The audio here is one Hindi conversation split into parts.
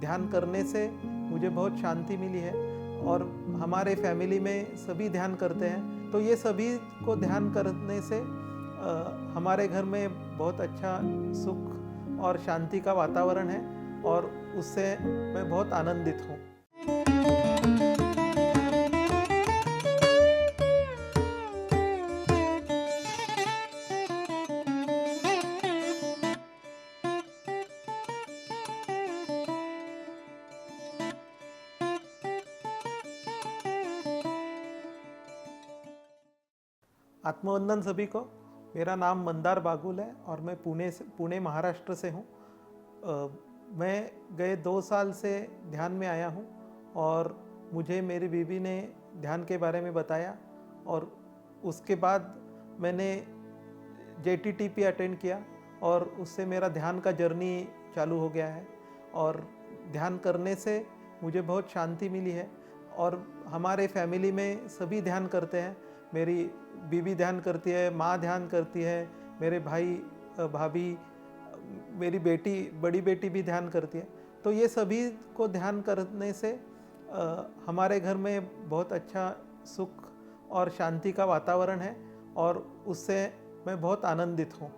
ध्यान करने से मुझे बहुत शांति मिली है और हमारे फैमिली में सभी ध्यान करते हैं, तो ये सभी को ध्यान करने से हमारे घर में बहुत अच्छा सुख और शांति का वातावरण है और उससे मैं बहुत आनंदित हूँ। आत्मवंदन सभी को। मेरा नाम मंदार बागुल है और मैं पुणे महाराष्ट्र से हूँ। मैं गए 2 साल से ध्यान में आया हूँ और मुझे मेरी बीवी ने ध्यान के बारे में बताया और उसके बाद मैंने JTTP अटेंड किया और उससे मेरा ध्यान का जर्नी चालू हो गया है और ध्यान करने से मुझे बहुत शांति मिली है और हमारे फैमिली में सभी ध्यान करते हैं। मेरी बीवी ध्यान करती है, माँ ध्यान करती है, मेरे भाई भाभी, मेरी बेटी, बड़ी बेटी भी ध्यान करती है। तो ये सभी को ध्यान करने से हमारे घर में बहुत अच्छा सुख और शांति का वातावरण है और उससे मैं बहुत आनंदित हूँ।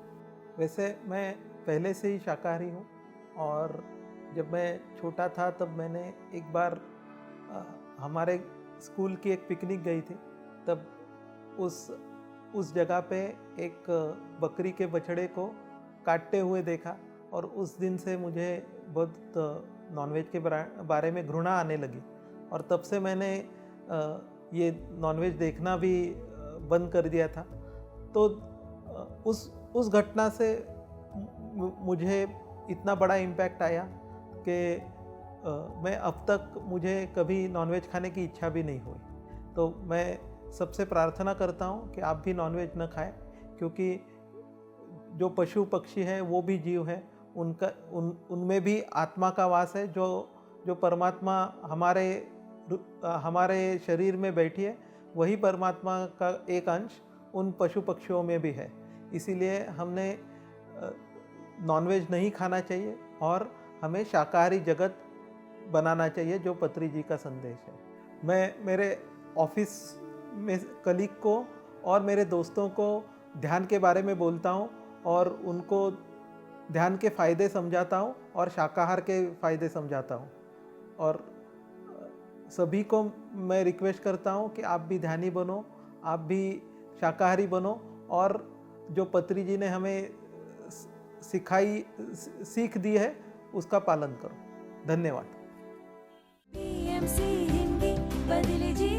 वैसे मैं पहले से ही शाकाहारी हूँ और जब मैं छोटा था तब मैंने एक बार हमारे स्कूल की एक पिकनिक गई थी, तब उस जगह पे एक बकरी के बछड़े को काटते हुए देखा और उस दिन से मुझे बहुत नॉनवेज के बारे में घृणा आने लगी और तब से मैंने ये नॉनवेज देखना भी बंद कर दिया था। तो उस घटना से मुझे इतना बड़ा इम्पैक्ट आया कि मैं अब तक मुझे कभी नॉनवेज खाने की इच्छा भी नहीं हुई। तो मैं सबसे प्रार्थना करता हूँ कि आप भी नॉनवेज न खाएं, क्योंकि जो पशु पक्षी हैं वो भी जीव हैं, उनमें भी आत्मा का वास है। जो परमात्मा हमारे शरीर में बैठी है, वही परमात्मा का एक अंश उन पशु पक्षियों में भी है। इसीलिए हमने नॉनवेज नहीं खाना चाहिए और हमें शाकाहारी जगत बनाना चाहिए, जो पत्री जी का संदेश है। मैं मेरे ऑफिस में कलीग को और मेरे दोस्तों को ध्यान के बारे में बोलता हूँ और उनको ध्यान के फ़ायदे समझाता हूँ और शाकाहार के फ़ायदे समझाता हूँ। और सभी को मैं रिक्वेस्ट करता हूँ कि आप भी ध्यानी बनो, आप भी शाकाहारी बनो और जो पत्री जी ने हमें सीख दी है उसका पालन करो। धन्यवाद। PMC हिंदी बदले जी।